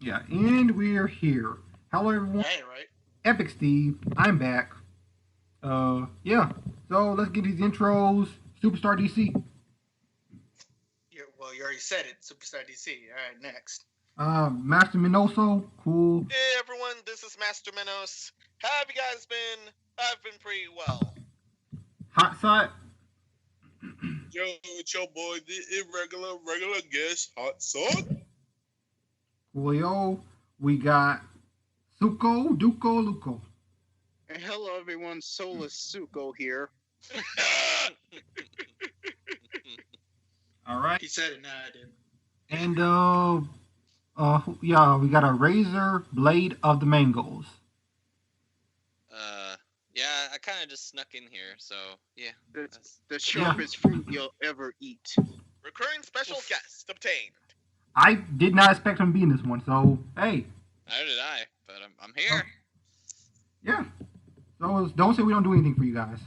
Yeah, and we're here. Hello, everyone. Hey, right? Epic Steve. I'm back. Yeah. So let's get these intros. Superstar DC. Well, you already said it. Superstar DC. All right, next. Master Minoso. Cool. Hey everyone, this is Master Menos. How have you guys been? I've been pretty well. Hot Side. Yo, it's your boy, the regular guest, Hot Son. Coolio. We got Suko, Duko, Luko. Hello, everyone. Solus Suko here. All right. He said it. Nah, I didn't. And yeah, we got a RazorBlade of the Mangoes. Yeah, I kind of just snuck in here, so yeah. The sharpest fruit you'll ever eat. Recurring special guest obtained. I did not expect him to be in this one, so hey. Neither did I, but I'm here. Yeah. So don't say we don't do anything for you guys.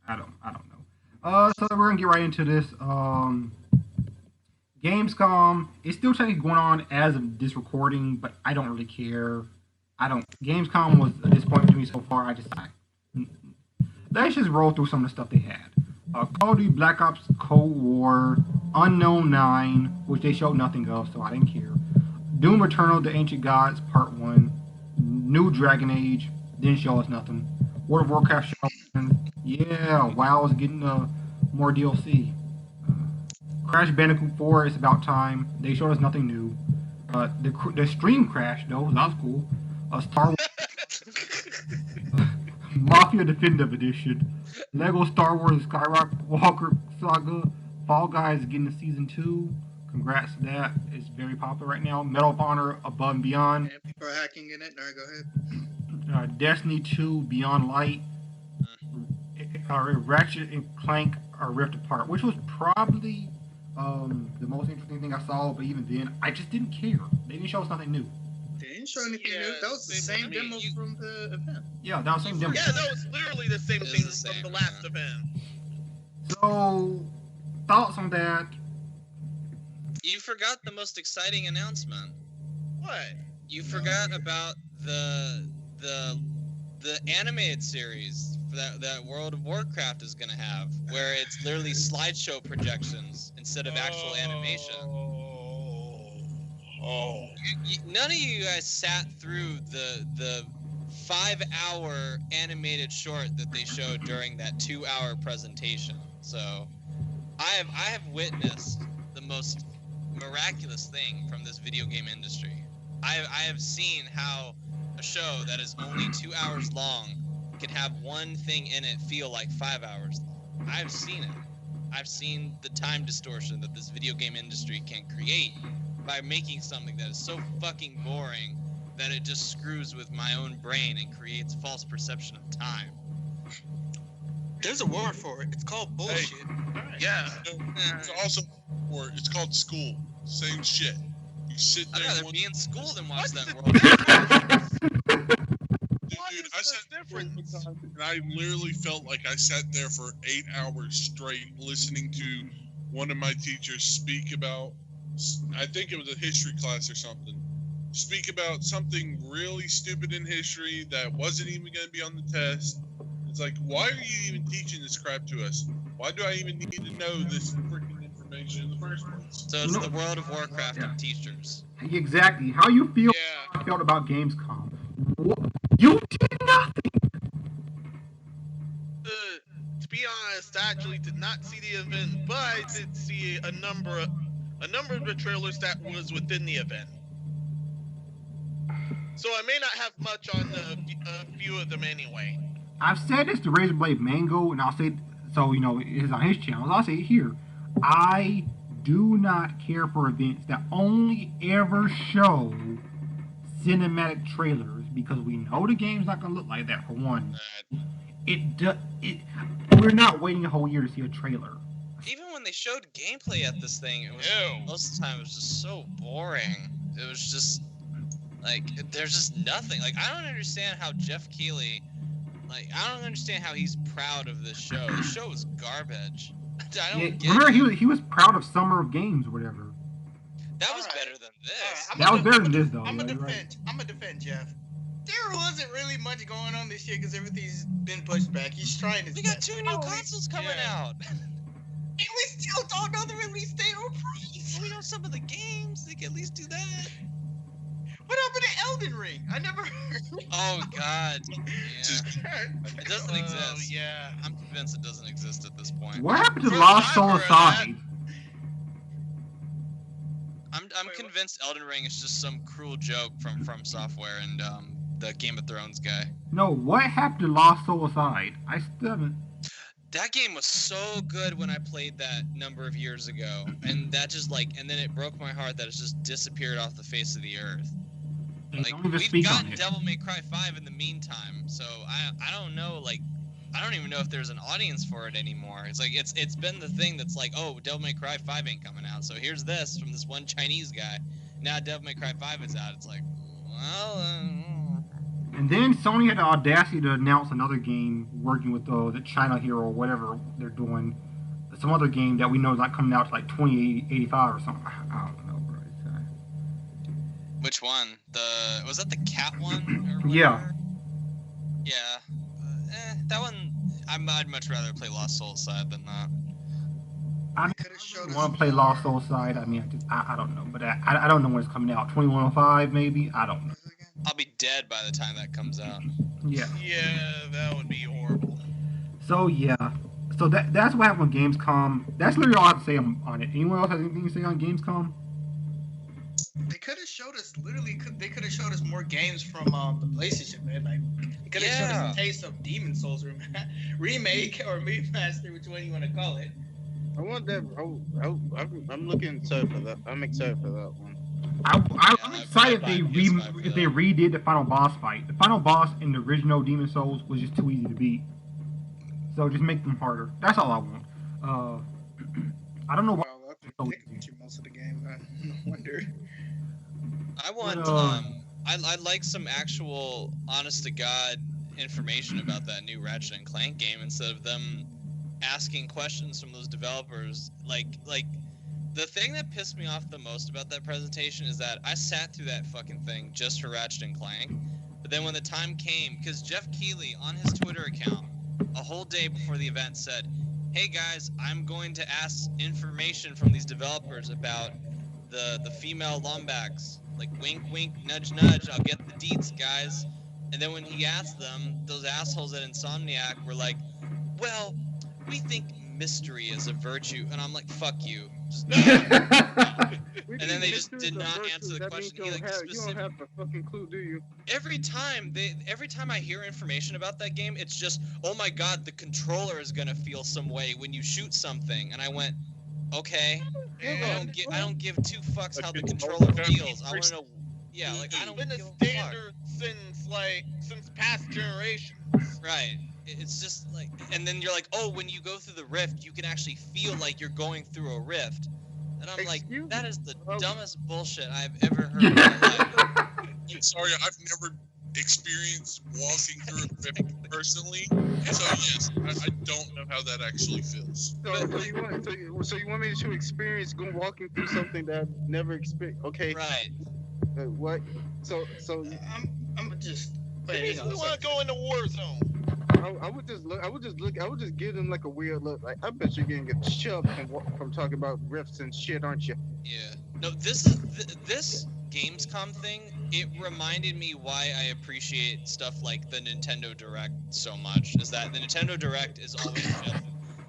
I don't know. So we're gonna get right into this. Gamescom is still technically going on as of this recording, but I don't really care. Gamescom was a disappointment to me so far. Let's just roll through some of the stuff they had. Call of Duty Black Ops Cold War, Unknown 9, which they showed nothing of, so I didn't care. Doom Eternal: The Ancient Gods Part 1, New Dragon Age, didn't show us nothing. World of Warcraft show, yeah, WoW is getting more DLC. Crash Bandicoot 4, it's about time. They showed us nothing new. The stream crashed though, that was cool. Star Wars Mafia Definitive Edition, Lego Star Wars Skywalker Saga, Fall Guys getting a season 2. Congrats to that. It's very popular right now. Medal of Honor Above and Beyond. Yeah, people are hacking in it. All right, go ahead. Destiny 2 Beyond Light. Ratchet and Clank are Rift Apart, which was probably the most interesting thing I saw, but even then, I just didn't care. They didn't show us nothing new. They didn't show anything new. That was the same demo from the event. Yeah, that was the same demo. Yeah, that was literally the same thing from the last event. So, thoughts on that? You forgot the most exciting announcement. What? You forgot about the animated series that World of Warcraft is gonna have, where it's literally slideshow projections instead of actual animation. None of you guys sat through the 5-hour animated short that they showed during that 2-hour presentation. So I have witnessed the most miraculous thing from this video game industry. I have seen how a show that is only 2 hours long can have one thing in it feel like 5 hours long. I've seen it. I've seen the time distortion that this video game industry can create by making something that is so fucking boring that it just screws with my own brain and creates false perception of time. There's a word for it. It's called bullshit. Hey. Yeah. It's also it's called school. Same shit. You sit there. I'd rather be in school than watch that world. Dude, I sat there for and I literally felt like I sat there for 8 hours straight listening to one of my teachers speak about, I think it was a history class or something, speak about something really stupid in history that wasn't even going to be on the test. It's like, why are you even teaching this crap to us? Why do I even need to know this freaking information in the first place? So it's the World of Warcraft of teachers. Exactly. How you feel felt about Gamescom? You did nothing. To be honest, I actually did not see the event, but I did see a number of the trailers that was within the event. So I may not have much on a few of them anyway. I've said this to RazorBlade Mango, and I'll say so. You know, it's on his channel. I'll say it here. I do not care for events that only ever show cinematic trailers because we know the game's not gonna look like that. For one, we're not waiting a whole year to see a trailer. Even when they showed gameplay at this thing, it was most of the time it was just so boring. It was just like there's just nothing. Like I don't understand how Jeff Keighley, like I don't understand how he's proud of this show. The show was garbage. I don't Yeah, get remember, it. he was proud of Summer of Games or whatever. That was Alright. better than this. That was better than this, though. I'm Yeah, gonna you're right. defend. I'm gonna defend Jeff. There wasn't really much going on this year because everything's been pushed back. He's trying his We got best. 2 new Oh, consoles coming yeah. out. And we still don't know the release date or price. We know some of the games. They can at least do that. What happened to Elden Ring? I never heard. Oh God. Yeah. It doesn't Oh, exist. yeah. I'm convinced it doesn't exist at this point. What happened to For Lost Soul Cyber, that- Aside? I'm Wait, what? convinced Elden Ring is just some cruel joke from Software and the Game of Thrones guy. No, what happened to Lost Soul Aside? I still haven't. That game was so good when I played that number of years ago, and that just and then it broke my heart that it's just disappeared off the face of the earth. And Like, don't even we've speak on gotten it. Devil May Cry 5 in the meantime, so I don't know, I don't even know if there's an audience for it anymore. It's like it's been the thing that's like, oh, Devil May Cry 5 ain't coming out, so here's this from this one Chinese guy. Now Devil May Cry 5 is out. It's like, well, And then Sony had the audacity to announce another game working with the China Hero or whatever they're doing. Some other game that we know is not coming out to like 2085 or something. I don't know, bro. which one? Was that the cat one? Or Yeah. whatever? Yeah. That one. I'd much rather play Lost Soul Side than that. I Could've showed want us to play more. Lost Soul Side. I mean, I don't know, but I don't know when it's coming out. 2105 maybe. I don't know. I'll be dead by the time that comes out. Yeah. Yeah, that would be horrible. So yeah. So that's what happened with Gamescom. That's literally all I have to say on it. Anyone else have anything to say on Gamescom? They could have showed us They could have showed us more games from the PlayStation, man. Like they could have showed Yeah. us a taste of Demon Souls remake or remaster, which one you want to call it. I want that. I'm looking excited for that. I'm excited for that one. I'm Yeah, excited I'd buy PS5 for if they that. redid the final boss fight. The final boss in the original Demon Souls was just too easy to beat. So just make them harder. That's all I want. I don't know why. Well, I think through most of the game. I wonder. I want But, I'd like some actual honest to God information about that new Ratchet and Clank game instead of them asking questions from those developers. Like the thing that pissed me off the most about that presentation is that I sat through that fucking thing just for Ratchet and Clank. But then when the time came, because Jeff Keighley on his Twitter account a whole day before the event said, "Hey guys, I'm going to ask information from these developers about the female Lombax. Like wink, wink, nudge, nudge. I'll get the deets, guys." And then when he asked them, those assholes at Insomniac were like, "Well, we think mystery is a virtue," and I'm like, "Fuck you." Just And then they just did not answer the question. You don't have a fucking clue, do you? every time I hear information about that game, it's just, "Oh my god, the controller is gonna feel some way when you shoot something," and I went, "Okay, I don't give two fucks how the controller feels. I want to know." Yeah, like I don't Been a give a fuck. standard since past generations. Right. It's just like, and then you're like, "Oh, when you go through the rift, you can actually feel like you're going through a rift." And I'm like, Excuse that me? is the Oh. dumbest bullshit I've ever heard in my life. I'm sorry, I've never experienced walking through a rift personally, so yes, I don't know how that actually feels. So you want me to experience walking through something that I've never experienced? Okay. Right. What? So I'm just. We want to go into war zone. I would just give them like a weird look. Like, I bet you're getting get shoved from talking about rifts and shit, aren't you? Yeah. No, this Gamescom thing, it reminded me why I appreciate stuff like the Nintendo Direct so much. Is that the Nintendo Direct is always just,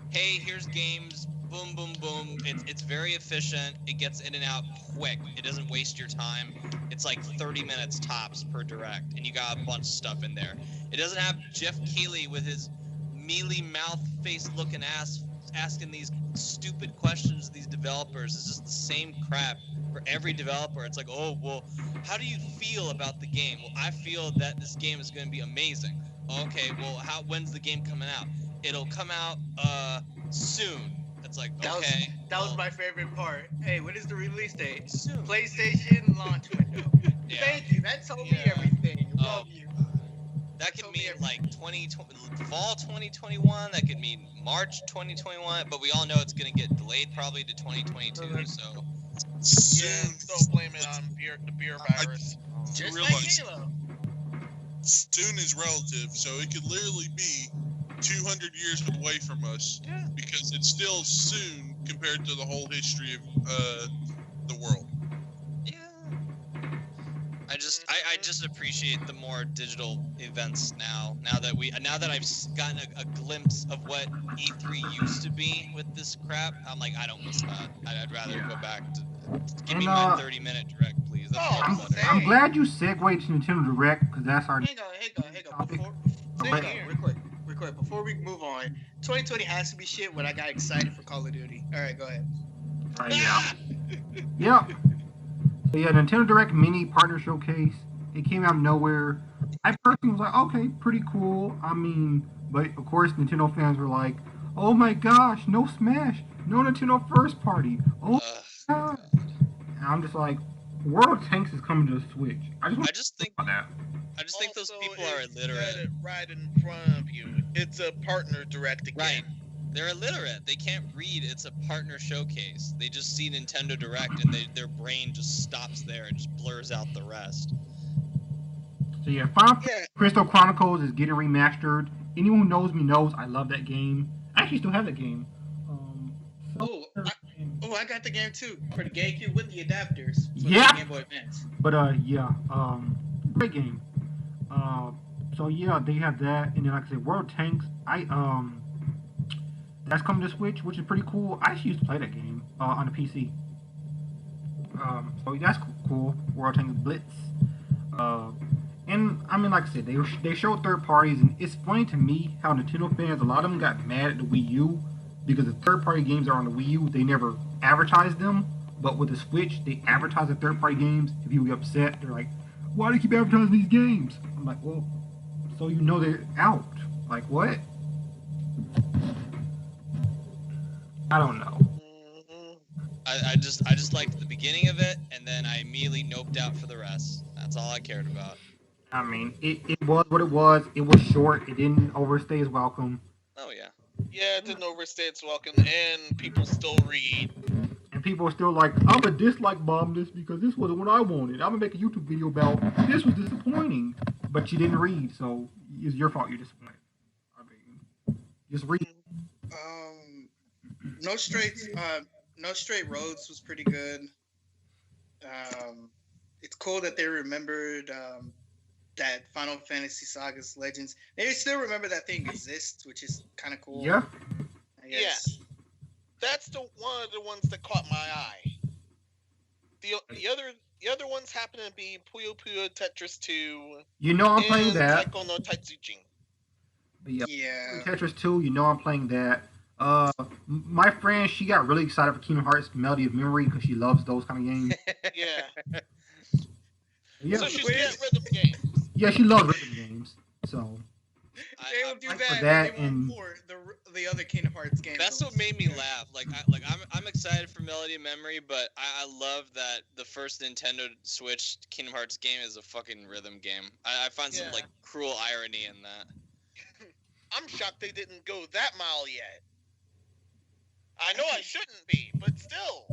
"Hey, here's games, boom, boom, boom." It's very efficient. It gets in and out quick. It doesn't waste your time. It's like 30 minutes tops per Direct, and you got a bunch of stuff in there. It doesn't have Jeff Keighley with his mealy mouth face looking ass asking these stupid questions to these developers. It's just the same crap for every developer. It's like, "Oh, well, how do you feel about the game?" "Well, I feel that this game is going to be amazing." "Okay, well, when's the game coming out?" "It'll come out soon." It's like, okay. That was my favorite part. Hey, what is the release date? Soon. PlayStation launch window. Yeah. Thank you. That told me Yeah. everything. Oh. Love you. That could mean like fall 2021. That could mean March 2021. But we all know it's gonna get delayed probably to 2022. So Yeah, still blame it on the beer virus. Just like realize Halo. soon is relative, so it could literally be 200 years away from us because it's still soon compared to the whole history of the world. yeah. I just appreciate the more digital events now. Now that I've gotten a glimpse of what E3 used to be with this crap, I'm like, I don't miss that. I'd rather go back to give me my 30-minute direct, please. That's I'm glad you segued to Nintendo Direct because that's our. Hang on. Real quick. Before we move on, 2020 has to be shit when I got excited for Call of Duty. All right, go ahead. Yeah. So yeah, Nintendo Direct Mini Partner Showcase. It came out of nowhere. I personally was like, okay, pretty cool. I mean, but of course, Nintendo fans were like, oh my gosh, no Smash, no Nintendo first party. Oh my god. And I'm just like, World of Tanks is coming to the Switch. I just think those people are illiterate. Right in front of you. It's a partner direct again. Right. They're illiterate. They can't read. It's a partner showcase. They just see Nintendo Direct and their brain just stops there and just blurs out the rest. So yeah, Final Crystal Chronicles is getting remastered. Anyone who knows me knows I love that game. I actually still have that game. I got the game too for the GameCube with the adapters. For the Game Boy Advance. But great game. So yeah, they have that, and then like I said, World of Tanks. That's coming to Switch, which is pretty cool. I actually used to play that game on the PC. So that's cool. World of Tanks Blitz. And I mean, like I said, they showed third parties, and it's funny to me how Nintendo fans, a lot of them got mad at the Wii U because the third party games are on the Wii U. They never advertised them, but with the Switch, they advertise the third party games. If you get upset, they're like, "Why do you keep advertising these games?" I'm like, "Well, so you know they're out." Like what? I don't know. I just liked the beginning of it, and then I immediately noped out for the rest. That's all I cared about. I mean, it was what it was. It was short. It didn't overstay its welcome. Oh yeah. Yeah, it didn't overstay its welcome, and people still read. And people are still like, I'm a dislike bomb this because this wasn't what I wanted. I'm gonna make a YouTube video about this was disappointing, but you didn't read, so it's your fault you're disappointed. I mean, just read. No Straight Roads was pretty good. It's cool that they remembered that Final Fantasy Saga's Legends. They still remember that thing exists, which is kind of cool. Yeah. I guess. Yeah. That's one of the ones that caught my eye. The other ones happen to be Puyo Puyo Tetris 2. You know I'm playing that. Taiko no Tatsujin. Yeah. Tetris 2, you know I'm playing that. My friend, she got really excited for Kingdom Hearts Melody of Memory because she loves those kind of games. Yeah. So she's good at rhythm games. Yeah, she loves rhythm games. So they will do for that and the other Kingdom Hearts games. That's what made me laugh. I'm excited for Melody of Memory, but I love that the first Nintendo Switch Kingdom Hearts game is a fucking rhythm game. I find some cruel irony in that. I'm shocked they didn't go that mile yet. I know I shouldn't be, but still.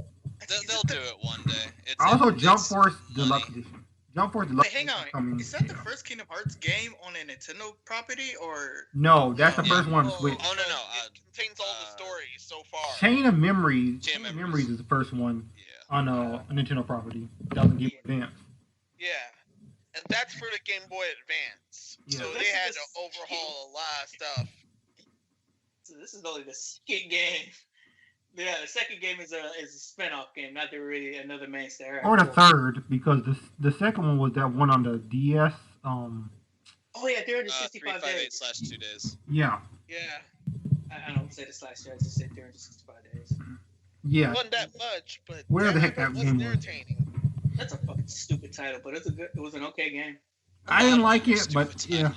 They'll do it one day. Also, Jump Force Deluxe Edition. Jump Force Deluxe. Wait, hang on. Is that the first Kingdom Hearts game on a Nintendo property, or? No, that's the first one on Switch. Oh, no. It contains all the stories so far. Chain of Memories. Chain of Memories is the first one on a Nintendo property. That was in Game Boy Advance. Yeah. And that's for the Game Boy Advance. Yeah. So they had to overhaul a lot of stuff. So this is only the second game. Yeah, the second game is a spin-off game, not really another mainstay. Right, or the third, because the second one was that one on the DS. Oh yeah, during the 65 days. 358/2 days. Yeah. Yeah. I don't say the slash. I just said during the 65 days. Yeah. It wasn't that much, but where the heck that game was? Entertaining. That's a fucking stupid title, but it was an okay game. I didn't like it, but yeah.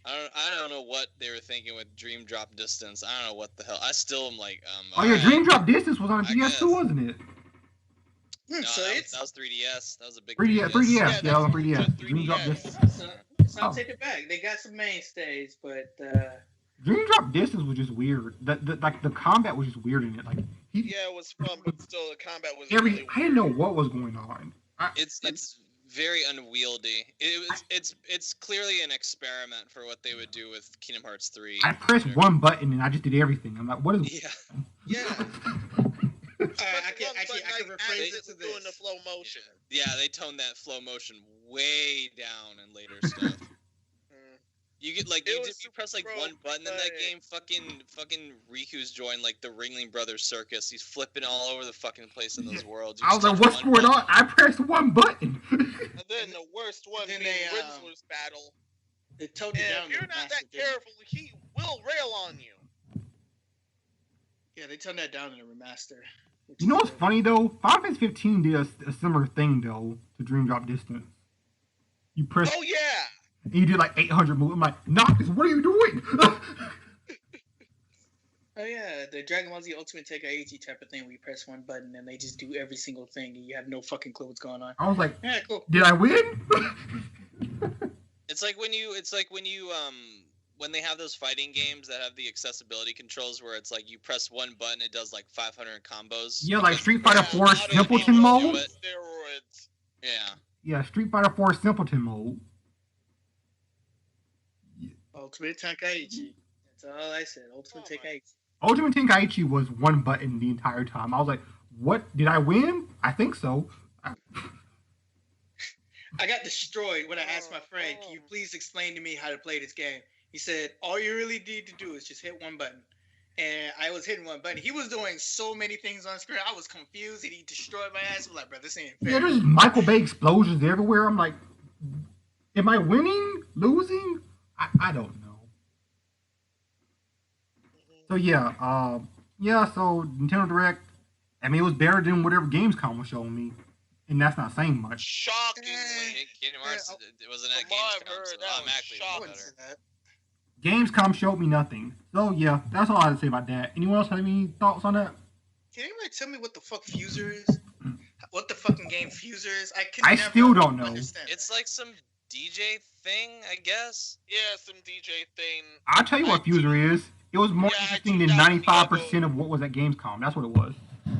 I don't know what they were thinking with Dream Drop Distance. I don't know what the hell. I still am like. Dream Drop Distance was on DS2, wasn't it? No, So it's that was 3DS. That was a big 3DS, 3DS, yeah, that was on 3DS. Dream Drop 3DS. Distance. so I'll take it back. They got some mainstays, but Dream Drop Distance was just weird. Like the combat was just weird in it. Like Yeah, it was fun, but still the combat was every really I didn't know what was going on. It's very unwieldy. It's clearly an experiment for what they would do with Kingdom Hearts 3. I pressed one button and I just did everything. I'm like, what is? Yeah. yeah. I can rephrase it to doing the this. flow motion. Yeah, they toned that flow motion way down in later stuff. You get like you press like one button in that game, fucking Riku's joined like the Ringling Brothers circus. He's flipping all over the fucking place in those worlds. I was like, what's going on? I pressed one button. And then the worst one Then being they, Riddler's battle. They toned it And down. if you're not that careful, he will rail on you. Yeah, they toned that down in a remaster. You know what's funny though? Final Fantasy 15 did a similar thing though to Dream Drop Distance. You press. Oh yeah. And you did like 800 moves. I'm like, Noctis, what are you doing? Oh yeah, the Dragon Ball Z Ultimate Tenkaichi type of thing where you press one button and they just do every single thing and you have no fucking clue what's going on. I was like, Yeah, cool. did I win? It's like when you when they have those fighting games that have the accessibility controls where it's like you press one button, it does like 500 combos. Yeah, like Street Fighter 4 how do Simpleton people mode. do it? Steroids. Yeah. Yeah, Street Fighter 4 Simpleton mode. Ultimate Tenkaichi. That's all I said. Ultimate Tenkaichi. Ultimate Tenkaichi was one button the entire time. I was like, what? Did I win? I think so. I got destroyed when I asked my friend, can you please explain to me how to play this game? He said, all you really need to do is just hit one button. And I was hitting one button. He was doing so many things on screen. I was confused and he destroyed my ass. I was like, bro, this ain't fair. Yeah, there's Michael Bay explosions everywhere. I'm like, am I winning? Losing? I don't know. So yeah, so Nintendo Direct, I mean, it was better than whatever Gamescom was showing me. And that's not saying much. Shockingly. Kingdom Hearts, it wasn't at From what I've Gamescom, heard, so that was automatically shocking. better. Gamescom showed me nothing. So yeah, that's all I had to say about that. Anyone else have any thoughts on that? Can anybody tell me what the fuck Fuser is? What the fucking game Fuser is? I never still don't know. understand It's like some DJ thing, I guess. Yeah, some DJ thing. I'll tell you what Fuser is. It was more interesting than 95% of what was at Gamescom. That's what it was. Yeah, I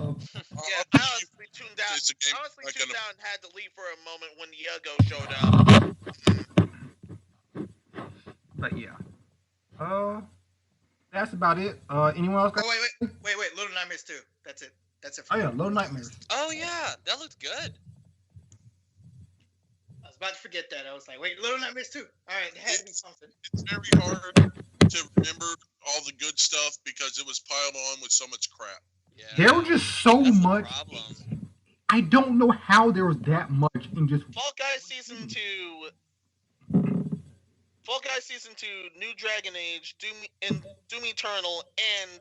honestly tuned out. It's a game Honestly like tuned an- out and had to leave for a moment when Yago showed up. But yeah. That's about it. Anyone else got? Oh, wait. Little Nightmares 2. That's it. That's it. Oh yeah, Little Nightmares. Oh yeah, that looked good. I was about to forget that. I was like, wait, Little Nightmares 2. All right, there had to be something. It's very hard to remember all the good stuff because it was piled on with so much crap. Yeah. There was just so That's the much. problem. I don't know how there was that much in just. Fall Guys Season 2. Fall Guys Season 2, New Dragon Age, Doom Eternal, and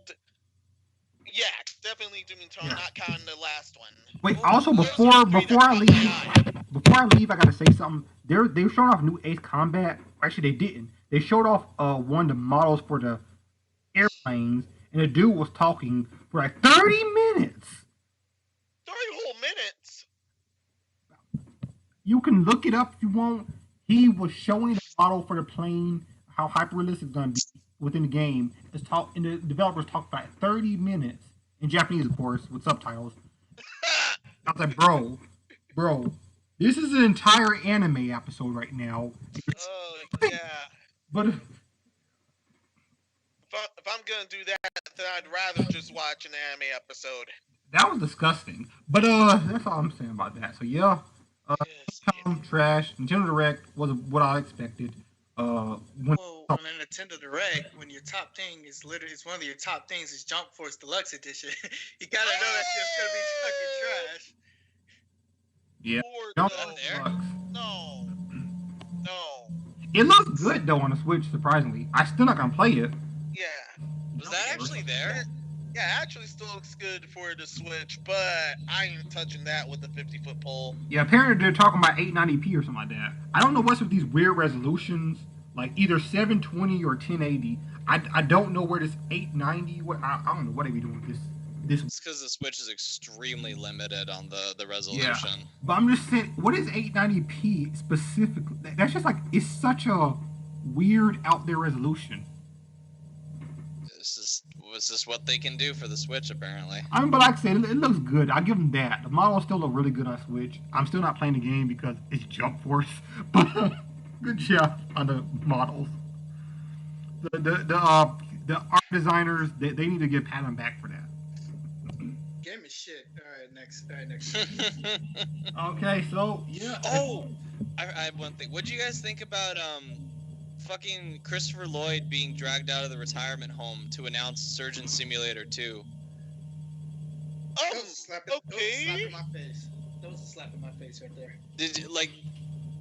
yeah, definitely Doom Eternal, Yeah. not counting the last one. Wait, also before I leave, I gotta say something. They showed off new Ace Combat. Actually, they didn't. They showed off one of the models for the airplanes, and the dude was talking for like 30 minutes. 30 whole minutes. You can look it up if you want. He was showing the model for the plane, how hyper realistic it's gonna be within the game. And the developers talked for like 30 minutes in Japanese, of course, with subtitles. I was like, bro, this is an entire anime episode right now. Oh yeah. But If I'm gonna do that, then I'd rather just watch an anime episode. that was disgusting. But that's all I'm saying about that. So yeah, trash. Nintendo Direct was what I expected. Well, on a Nintendo Direct, when your top thing is literally, it's one of your top things is Jump Force Deluxe Edition. You gotta know that shit's gonna be fucking trash. Yeah, Lord, Jump no. Force Deluxe. No. It looks good though on the Switch. Surprisingly, I still not gonna play it. Yeah. Was that actually there? Yeah, it actually still looks good for the Switch, but I ain't touching that with the 50-foot pole. Yeah, apparently they're talking about 890p or something like that. I don't know what's with these weird resolutions, like either 720 or 1080. I don't know where this 890. I don't know what they be doing with this. this. It's because the Switch is extremely limited on the resolution. But I'm just saying, what is 890p specifically? That's just like, it's such a weird out there resolution. This is what they can do for the Switch, apparently. I mean, but like I said, it looks good. I give them that. The models still look really good on Switch. I'm still not playing the game because it's Jump Force, but good job on the models. The art designers, they need to get pat on back for that. Game is shit. All right, next. Okay, so yeah. Oh, I have one thing. What do you guys think about fucking Christopher Lloyd being dragged out of the retirement home to announce Surgeon Simulator 2? That was a slap in Okay. my face. That was a slap in my face right there. Did you, like,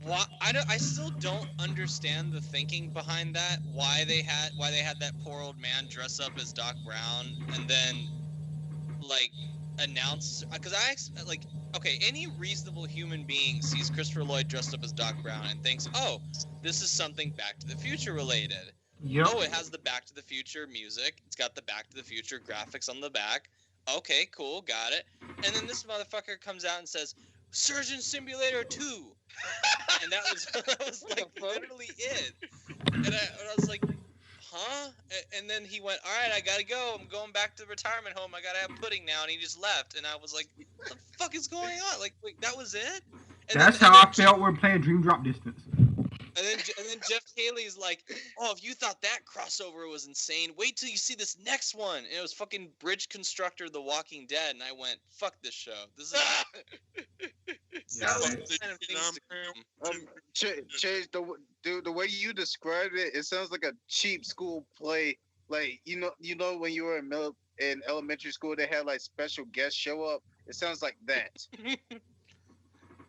why? I still don't understand the thinking behind that. Why they had that poor old man dress up as Doc Brown and then like announce, because okay, any reasonable human being sees Christopher Lloyd dressed up as Doc Brown and thinks, oh, this is something Back to the Future related. Yep. Oh, it has the Back to the Future music. It's got the Back to the Future graphics on the back. Okay, cool, got it. And then this motherfucker comes out and says, Surgeon Simulator 2. And that was like literally it. And I was like, huh? And then he went, all right, I gotta go. I'm going back to the retirement home. I gotta have pudding now. And he just left. And I was like, what the fuck is going on? Like, wait, that was it? That's how I felt when playing Dream Drop Distance. And then Jeff Haley's like, oh, if you thought that crossover was insane, wait till you see this next one. And it was fucking Bridge Constructor The Walking Dead. And I went, fuck this show. This is Chase, the way you described it, it sounds like a cheap school play. Like you know when you were in elementary school, they had like special guests show up. It sounds like that. I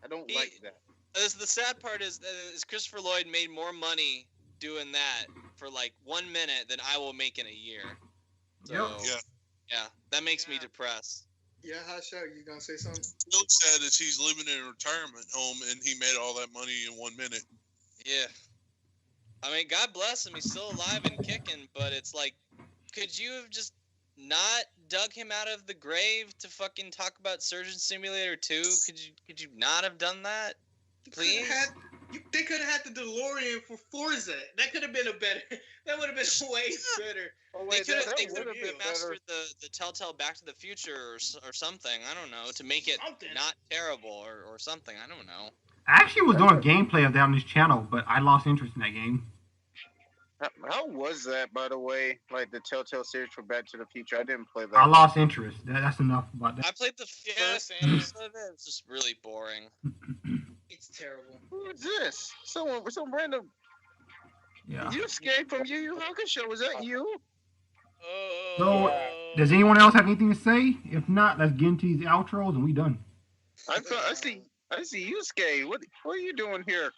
don't like that. The sad part is Christopher Lloyd made more money doing that for like 1 minute than I will make in a year. So, yeah, that makes me depressed. Yeah, how show you gonna say something? What's sad is he's living in a retirement home and he made all that money in 1 minute. Yeah. I mean, God bless him. He's still alive and kicking, but it's like, could you have just not dug him out of the grave to fucking talk about Surgeon Simulator 2? Could you not have done that? Please? They could have had the DeLorean for Forza. That could have been that would have been way better. They could have remastered the Telltale Back to the Future or something. I don't know, to make it not terrible or something. I don't know. I actually was doing gameplay of that on this channel, but I lost interest in that game. How was that, by the way? Like the Telltale series for Back to the Future? I didn't play that. I lost interest. That's enough about that. I played the first episode of it. It's just really boring. It's terrible. Who is this? Some random. Yeah. You escaped from Yu Yu Hakusho. Was that you? So, does anyone else have anything to say? If not, let's get into these outros and we done. I see Yusuke. What are you doing here?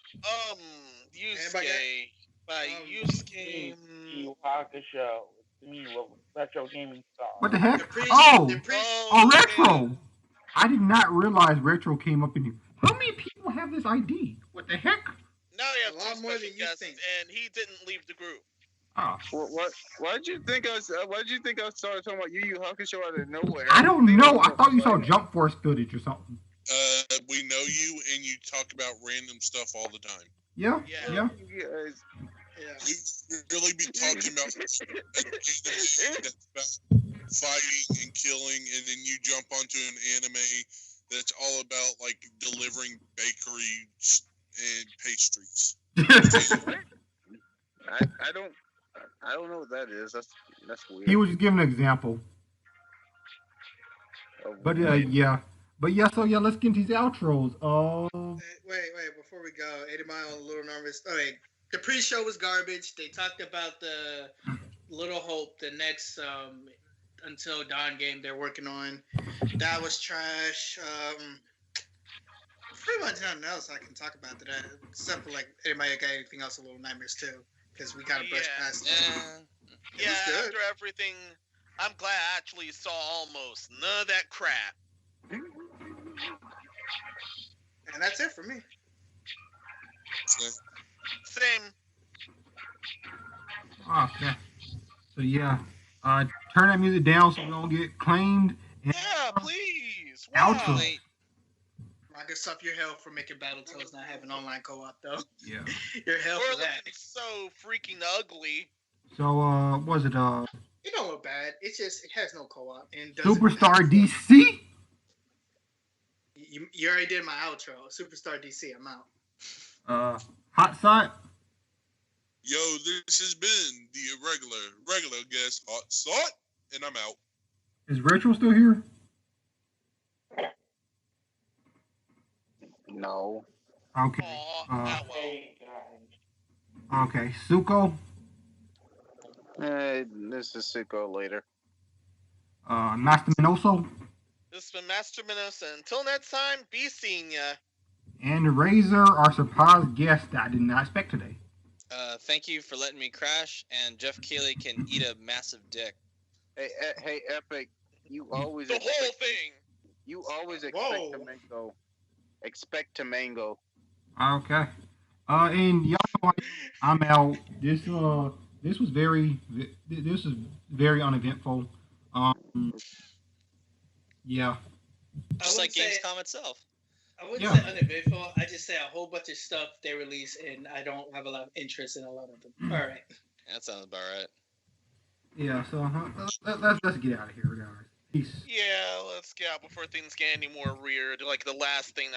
Yusuke. By Yusuke. Yu Hakusho. It's me, retro gaming style. What the heck? Oh, Retro! I did not realize Retro came up in here. How many people have this ID? What the heck? Now we have A lot two more special than you guests, think. and he didn't leave the group. Oh. Why'd you think I started talking about Yu Yu Hakusho out of nowhere? I don't know. I thought you saw Jump Force footage or something. We know you, and you talk about random stuff all the time. Yeah. Yeah. You really be talking about that's about fighting and killing, and then you jump onto an anime that's all about like delivering bakery and pastries. I don't know what that is. That's weird. He was just giving an example. But yeah. So let's get into these outros. Wait, before we go, 80 Mile, a little nervous. Oh, wait. The pre-show was garbage. They talked about the Little Hope, the next Until Dawn game they're working on. That was trash. Pretty much nothing else I can talk about today, except for like anybody got anything else, a Little Nightmares too, because we gotta brush past that. Yeah, after everything, I'm glad I actually saw almost none of that crap. And that's it for me. Same. Okay. So yeah, turn that music down so we don't get claimed. And, Yeah, please. Outro. Wow. Wait, I can suck your hell for making Battletoads not having online co-op though. Yeah. Your hell We're for that. looking so freaking ugly. So, was it, It don't look bad. It's just it has no co-op and doesn't Superstar have- DC? You already did my outro. Superstar DC. I'm out. Hot Side? Yo, this has been the regular guest, Hot Salt, and I'm out. Is Rachel still here? No. Okay. Aw, well. Okay. Suko? This is Suko later. Master Minoso? This has been Master Menosa. Until next time, be seeing ya. And Razor, our surprise guest that I did not expect today. thank you for letting me crash, and Jeff Keighley can eat a massive dick. Hey, Epic, you always The whole thing. You always Whoa. expect to mango. Okay. And y'all know I'm out. This was very uneventful. Yeah. Just like say- Gamescom itself. I wouldn't Yeah. say uneventful. I just say a whole bunch of stuff they release, and I don't have a lot of interest in a lot of them. All right. That sounds about right. Yeah. So let's get out of here, guys. Peace. Yeah, let's get out before things get any more weird. Like the last thing that